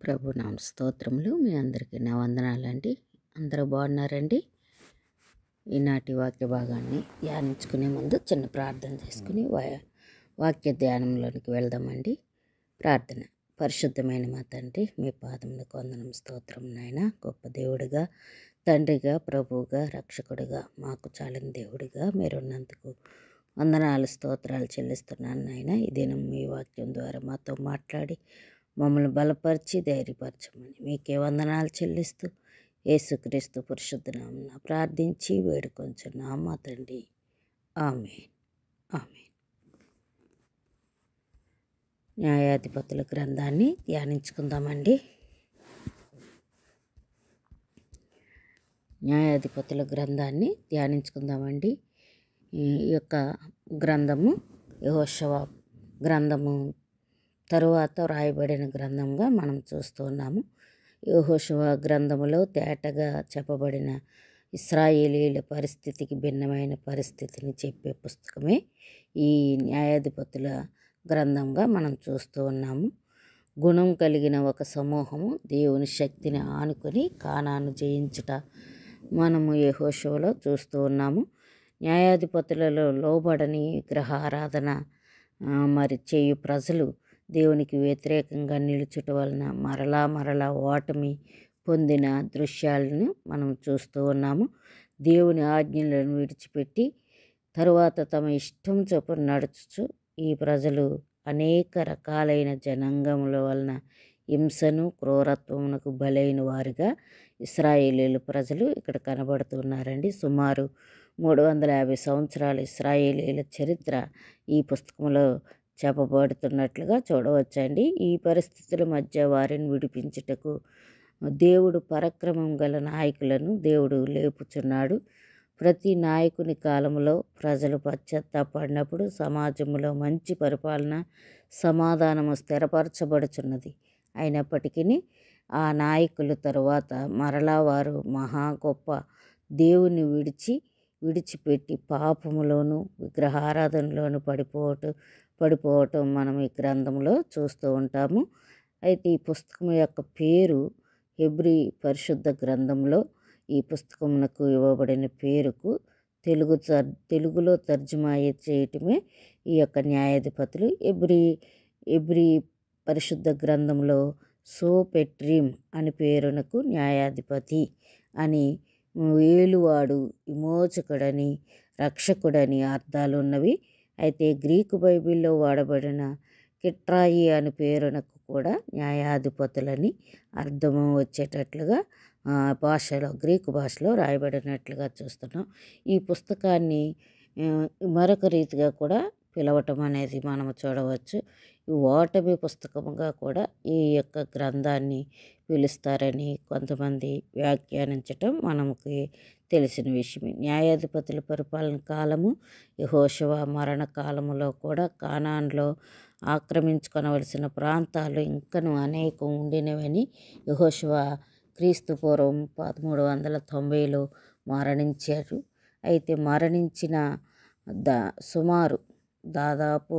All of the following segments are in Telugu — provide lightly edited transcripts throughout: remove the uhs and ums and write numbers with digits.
ప్రభు నామ స్తోత్రములు. మీ అందరికీ నా వందనాలండి. అందరూ బాగున్నారండి? ఈనాటి వాక్య భాగాన్ని ధ్యానించుకునే ముందు చిన్న ప్రార్థన చేసుకుని వాక్య ధ్యానంలోనికి వెళ్దామండి. ప్రార్థన. పరిశుద్ధమైన మా తండ్రి, మీ పాదములకు వందనం, స్తోత్రం నాయన. గొప్ప దేవుడిగా, తండ్రిగా, ప్రభువుగా, రక్షకుడిగా, మాకు చాలిన దేవుడిగా మీరున్నందుకు వందనాలు, స్తోత్రాలు చెల్లిస్తున్నాను నాయన. ఈ దినం మీ వాక్యం ద్వారా మాతో మాట్లాడి మమ్మల్ని బలపరిచి ధైర్యపరచమని మీకే వందనాలు చెల్లిస్తూ యేసుక్రీస్తు పరిశుద్ధ నామమున ప్రార్థించి వేడుకొంచున్నాం మా తండ్రి. ఆమేన్. ఆమేన్. న్యాయాధిపతుల గ్రంథాన్ని ధ్యానించుకుందామండి. న్యాయాధిపతుల గ్రంథాన్ని ధ్యానించుకుందామండి. ఈ యొక్క గ్రంథము యెహోషువ గ్రంథము తరువాత వ్రాయబడిన గ్రంథంగా మనం చూస్తూ ఉన్నాము. యెహోషువ గ్రంథములో తేటగా చెప్పబడిన ఇశ్రాయేలీయుల పరిస్థితికి భిన్నమైన పరిస్థితిని చెప్పే పుస్తకమే ఈ న్యాయాధిపతుల గ్రంథంగా మనం చూస్తూ ఉన్నాము. గుణం కలిగిన ఒక సమూహము దేవుని శక్తిని ఆనుకొని కానాను జయించుట మనము యెహోషువలో చూస్తూ ఉన్నాము. న్యాయాధిపతులలో లోబడని విగ్రహారాధన మరి చేయు ప్రజలు దేవునికి వ్యతిరేకంగా నిలుచుట వలన మరలా ఓటమి పొందిన దృశ్యాలను మనం చూస్తూ ఉన్నాము. దేవుని ఆజ్ఞలను విడిచిపెట్టి తరువాత తమ ఇష్టం చొప్పున నడుచుచు ఈ ప్రజలు అనేక రకాలైన జనాంగముల వలన హింసను, క్రూరత్వమునకు బలైన వారిగా ఇశ్రాయేలీయుల ప్రజలు ఇక్కడ కనబడుతున్నారండి. సుమారు 350 సంవత్సరాల ఇశ్రాయేలీయుల చరిత్ర ఈ పుస్తకంలో చెప్పబడుతున్నట్లుగా చూడవచ్చండి. ఈ పరిస్థితుల మధ్య వారిని విడిపించుటకు దేవుడు పరాక్రమం గల నాయకులను దేవుడు లేపుచున్నాడు. ప్రతి నాయకుని కాలంలో ప్రజలు పశ్చాత్తాపడినప్పుడు సమాజంలో మంచి పరిపాలన, సమాధానము స్థిరపరచబడుచున్నది. అయినప్పటికీ ఆ నాయకుల తరువాత మరలా వారు మహా గొప్ప దేవుని విడిచిపెట్టి పాపములోను విగ్రహారాధనలోను పడిపోవటం మనం ఈ గ్రంథంలో చూస్తూ ఉంటాము. అయితే ఈ పుస్తకం యొక్క పేరు హెబ్రీ పరిశుద్ధ గ్రంథంలో ఈ పుస్తకమునకు ఇవ్వబడిన పేరుకు తెలుగులో తర్జుమా చేయటమే ఈ యొక్క న్యాయాధిపతులు. హెబ్రీ పరిశుద్ధ గ్రంథంలో సోపెట్రీం అని పేరునకు న్యాయాధిపతి అని, ఏలువాడు, విమోచకుడని, రక్షకుడని అర్థాలు ఉన్నవి. అయితే గ్రీకు బైబిల్లో వాడబడిన కిట్రాయి అని పేరునకు కూడా న్యాయాధిపతులని అర్థము వచ్చేటట్లుగా గ్రీకు భాషలో రాయబడినట్లుగా చూస్తున్నాం. ఈ పుస్తకాన్ని మరొక రీతిగా కూడా పిలవటం అనేది మనం చూడవచ్చు. ఈ ఓటమి పుస్తకముగా కూడా ఈ యొక్క గ్రంథాన్ని పిలుస్తారని కొంతమంది వ్యాఖ్యానించటం మనకి తెలిసిన విషయమే. న్యాయాధిపతుల పరిపాలన కాలము యెహోషువ మరణ కాలములో కూడా కానాన్లో ఆక్రమించుకొనవలసిన ప్రాంతాలు ఇంకను అనేకం ఉండినవని యెహోషువ క్రీస్తు పూర్వం 1390లో మరణించారు. అయితే మరణించిన దాదాపు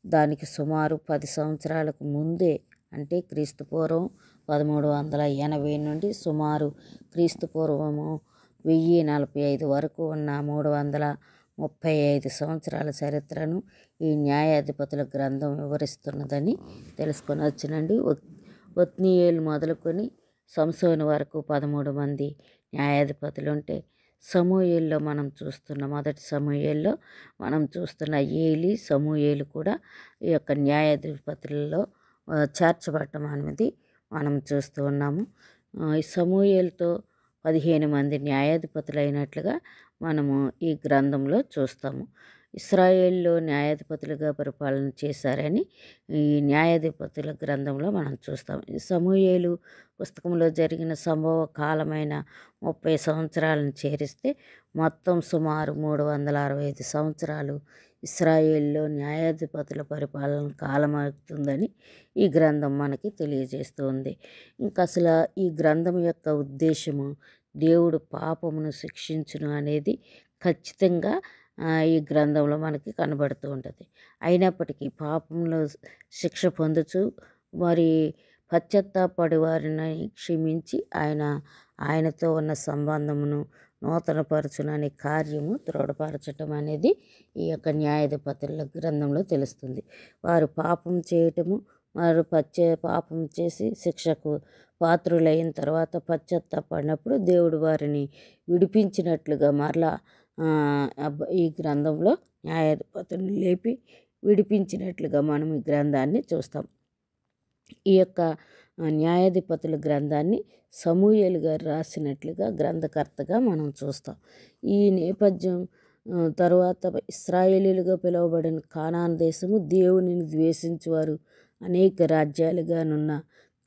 దానికి సుమారు 10 సంవత్సరాలకు ముందే, అంటే క్రీస్తు పూర్వం 1380 నుండి సుమారు క్రీస్తు పూర్వము 1045 వరకు ఉన్న 335 సంవత్సరాల చరిత్రను ఈ న్యాయాధిపతుల గ్రంథం వివరిస్తున్నదని తెలుసుకొని వచ్చినండి. ఒత్నీయేలు మొదలుకొని సంసోను వరకు 13 మంది న్యాయాధిపతులు ఉంటే సమూయేల్లో మొదటి సమూయేల్లో మనం చూస్తున్న ఏలి, సమూయేలు కూడా ఈ యొక్క న్యాయాధిపతులలో చేర్చబడటం అనేది మనం చూస్తూ ఉన్నాము. ఈ సమూయేలుతో 15 మంది న్యాయాధిపతులు అయినట్లుగా మనము ఈ గ్రంథంలో చూస్తాము. ఇశ్రాయేల్లో న్యాయాధిపతులుగా పరిపాలన చేశారని ఈ న్యాయాధిపతుల గ్రంథంలో మనం చూస్తాం. ఈ సమూయేలు పుస్తకంలో జరిగిన సంభవ కాలమైన 30 సంవత్సరాలను చేరిస్తే మొత్తం సుమారు 365 సంవత్సరాలు ఇశ్రాయేల్లో న్యాయాధిపతుల పరిపాలన కాలమవుతుందని ఈ గ్రంథం మనకి తెలియజేస్తుంది. ఇంకా అసలు ఈ గ్రంథం యొక్క ఉద్దేశము దేవుడు పాపమును శిక్షించును అనేది ఖచ్చితంగా ఈ గ్రంథంలో మనకి కనబడుతూ ఉంటుంది. అయినప్పటికీ పాపంలో శిక్ష పొందుచు మరి పశ్చాత్తాపడి వారిని క్షమించి ఆయనతో ఉన్న సంబంధమును నూతనపరచుననే కార్యము దృఢపరచటం అనేది ఈ యొక్క న్యాయాధిపతుల గ్రంథంలో తెలుస్తుంది. వారు పాపం చేయటము, వారు పాపం చేసి శిక్షకు పాత్రులైన తర్వాత పశ్చాత్తాపడినప్పుడు దేవుడు వారిని విడిపించినట్లుగా మరలా ఈ గ్రంథంలో న్యాయాధిపతులను లేపి విడిపించినట్లుగా మనం ఈ గ్రంథాన్ని చూస్తాం. ఈ యొక్క న్యాయాధిపతుల గ్రంథాన్ని సమూయేలు గారు రాసినట్లుగా గ్రంథకర్తగా మనం చూస్తాం. ఈ నేపథ్యం తరువాత ఇశ్రాయేలీలుగా పిలువబడిన కానాను దేశము దేవునిని ద్వేషించువారు అనేక రాజ్యాలుగానున్న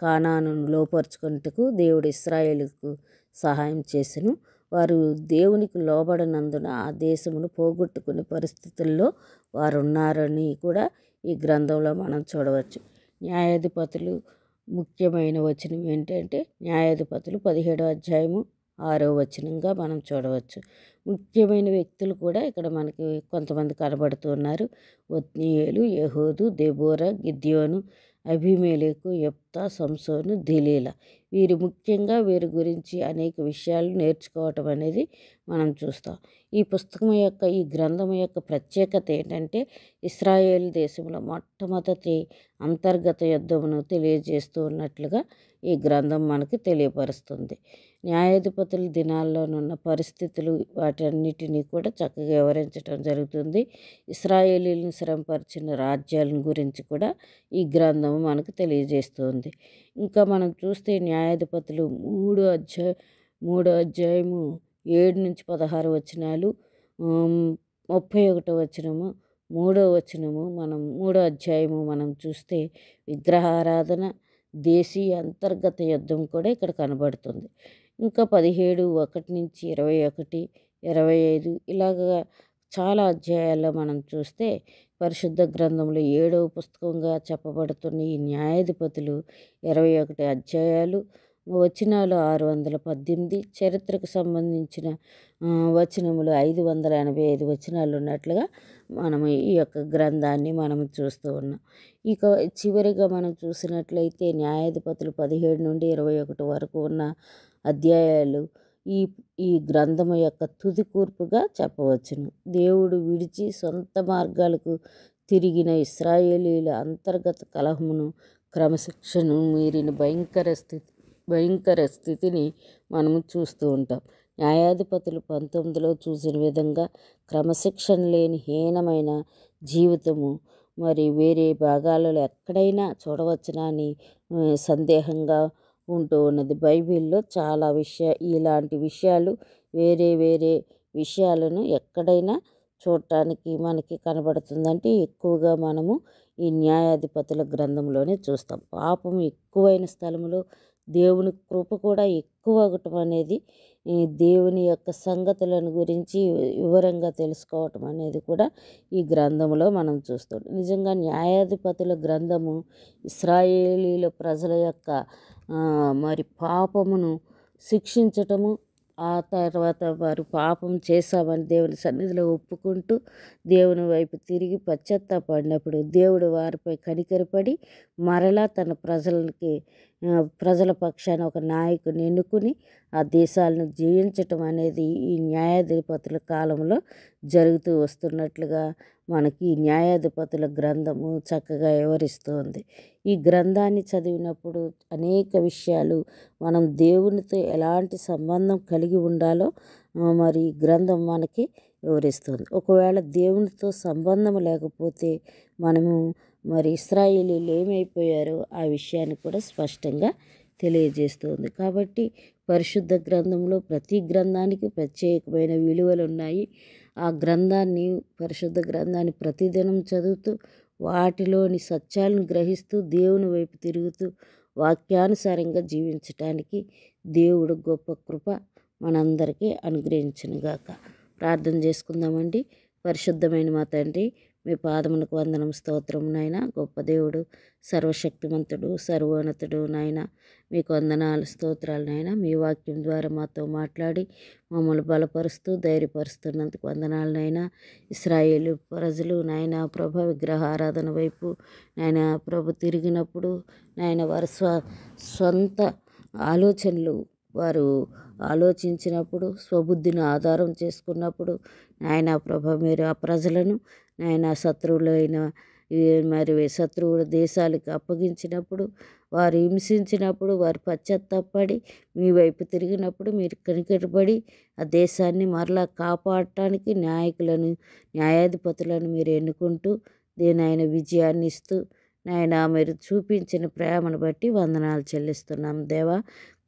కానానును లోపరుచుకొనుటకు దేవుడు ఇశ్రాయేలుకు సహాయం చేసెను. వారు దేవునికి లోబడనందున ఆ దేశమును పోగొట్టుకునే పరిస్థితుల్లో వారు ఉన్నారని కూడా ఈ గ్రంథంలో మనం చూడవచ్చు. న్యాయాధిపతులు ముఖ్యమైన వచనం ఏంటంటే న్యాయాధిపతులు 17వ అధ్యాయము 6వ వచనంగా మనం చూడవచ్చు. ముఖ్యమైన వ్యక్తులు కూడా ఇక్కడ మనకి కొంతమంది కనబడుతున్నారు. ఒత్నీయేలు, యెహూదు, దెబోరా, గిద్యోను, అబీమెలెకు, యెఫ్తా, సంసోను, దెలీలా. వీరు ముఖ్యంగా వీరి గురించి అనేక విషయాలు నేర్చుకోవటం అనేది మనం చూస్తాం. ఈ గ్రంథం యొక్క ప్రత్యేకత ఏంటంటే ఇశ్రాయేల్ దేశంలో మొట్టమొదటి అంతర్గత యుద్ధమును తెలియజేస్తూ ఉన్నట్లుగా ఈ గ్రంథం మనకు తెలియపరుస్తుంది. న్యాయాధిపతుల దినాల్లోనున్న పరిస్థితులు వాటన్నిటినీ కూడా చక్కగా వివరించడం జరుగుతుంది. ఇశ్రాయేలీలను శ్రమపరిచిన రాజ్యాల గురించి కూడా ఈ గ్రంథం మనకు తెలియజేస్తుంది. ఇంకా మనం చూస్తే న్యాయాధిపతులు 3వ అధ్యాయము 7-16 వచనాలు, 31వ వచనము, 3వ వచనము, 3వ అధ్యాయము మనం చూస్తే విగ్రహారాధన, దేశీయ అంతర్గత యుద్ధం కూడా ఇక్కడ కనబడుతుంది. ఇంకా 17:1-21, 25 ఇలాగా చాలా అధ్యాయాల్లో మనం చూస్తే పరిశుద్ధ గ్రంథంలో 7వ పుస్తకంగా చెప్పబడుతున్న ఈ న్యాయాధిపతులు 21 అధ్యాయాలు, వచనాలు 618, చరిత్రకు సంబంధించిన వచనములు 585 వచనాలు ఉన్నట్లుగా మనము ఈ యొక్క గ్రంథాన్ని మనం చూస్తూ ఉన్నాం. ఇక చివరిగా మనం చూసినట్లయితే న్యాయాధిపతులు 17-21 వరకు ఉన్న అధ్యాయాలు ఈ గ్రంథము యొక్క తుది కూర్పుగా చెప్పవచ్చును. దేవుడు విడిచి సొంత మార్గాలకు తిరిగిన ఇశ్రాయేలీల అంతర్గత కలహమును, క్రమశిక్షను మీరిన భయంకర స్థితిని మనము చూస్తూ ఉంటాం. న్యాయాధిపతులు 19లో చూసిన విధంగా క్రమశిక్షణ లేని హీనమైన జీవితము మరి వేరే భాగాలలో ఎక్కడైనా చూడవచ్చునా అని సందేహంగా ఉంటూ ఉన్నది. బైబిల్లో చాలా ఇలాంటి విషయాలు వేరే విషయాలను ఎక్కడైనా చూడటానికి మనకి కనబడుతుందంటే ఎక్కువగా మనము ఈ న్యాయాధిపతుల గ్రంథంలోనే చూస్తాం. పాపం ఎక్కువైన స్థలంలో దేవుని కృప కూడా ఎక్కువ అవటం అనేది, దేవుని యొక్క సంగతులను గురించి వివరంగా తెలుసుకోవటం అనేది కూడా ఈ గ్రంథంలో మనం చూస్తాం. నిజంగా న్యాయాధిపతుల గ్రంథము ఇశ్రాయేలీల ప్రజల యొక్క మరి పాపమును శిక్షించటము, ఆ తర్వాత వారు పాపం చేశామని దేవుని సన్నిధిలో ఒప్పుకుంటూ దేవుని వైపు తిరిగి పశ్చాత్తాపడినప్పుడు దేవుడు వారిపై కనికరపడి మరలా తన ప్రజల పక్షాన ఒక నాయకుని ఎన్నుకుని ఆ దేశాలను జయించటం అనేది ఈ న్యాయాధిపతుల కాలంలో జరుగుతూ వస్తున్నట్లుగా మనకి ఈ న్యాయాధిపతుల గ్రంథము చక్కగా వివరిస్తుంది. ఈ గ్రంథాన్ని చదివినప్పుడు అనేక విషయాలు మనం దేవునితో ఎలాంటి సంబంధం కలిగి ఉండాలో మరి ఈ గ్రంథం మనకి వివరిస్తుంది. ఒకవేళ దేవునితో సంబంధం లేకపోతే మనము మరి ఇశ్రాయేలీలు ఏమైపోయారో ఆ విషయాన్ని కూడా స్పష్టంగా తెలియజేస్తుంది. కాబట్టి పరిశుద్ధ గ్రంథంలో ప్రతి గ్రంథానికి ప్రత్యేకమైన విలువలు ఉన్నాయి. ఆ పరిశుద్ధ గ్రంథాన్ని ప్రతిదినం చదువుతూ వాటిలోని సత్యాలను గ్రహిస్తూ దేవుని వైపు తిరుగుతూ వాక్యానుసారంగా జీవించటానికి దేవుడు గొప్ప కృప మనందరికీ అనుగ్రహించునుగాక. ప్రార్థన చేసుకుందామండి. పరిశుద్ధమైన మా తండ్రి, మీ పాదమునకు వందనం, స్తోత్రం నాయన. గొప్ప దేవుడు, సర్వశక్తిమంతుడు, సర్వోన్నతుడు నాయన. మీకు వందనాలు, స్తోత్రాలు నాయన. మీ వాక్యం ద్వారా మాతో మాట్లాడి మమ్మల్ని బలపరుస్తూ ధైర్యపరుస్తున్నందుకు వందనాలు నాయన. ఇశ్రాయేలు ప్రజలు నాయన ప్రభ విగ్రహారాధన వైపు నాయన ప్రభు తిరిగినప్పుడు నాయన వారి సొంత ఆలోచనలు వారు ఆలోచించినప్పుడు, స్వబుద్ధిని ఆధారం చేసుకున్నప్పుడు నాయన ప్రభ మీరు ఆ ప్రజలను నాయన శత్రువులైన మరి శత్రువుల దేశాలకు అప్పగించినప్పుడు, వారు హింసించినప్పుడు, వారు పశ్చాత్తాపడి మీ వైపు తిరిగినప్పుడు మీరు కనికరపడి ఆ దేశాన్ని మరలా కాపాడటానికి నాయకులను, న్యాయాధిపతులను మీరు ఎన్నుకుంటూ ఆయన విజయాన్ని ఇస్తూ నాయన మీరు చూపించిన ప్రేమను బట్టి వందనాలు చెల్లిస్తున్నాం దేవా.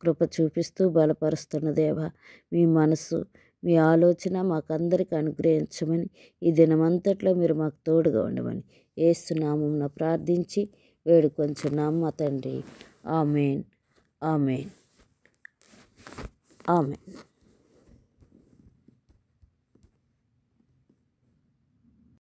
కృప చూపిస్తూ బలపరుస్తున్న దేవా, మీ మనసు, మీ ఆలోచన మాకందరికి అనుగ్రహించమని, ఈ దినమంతట్లో మీరు మాకు తోడుగా ఉండమని యేసు నామమున ప్రార్థించి వేడుకొంచున్నాము మా తండ్రి. ఆమేన్, ఆమేన్, ఆమేన్.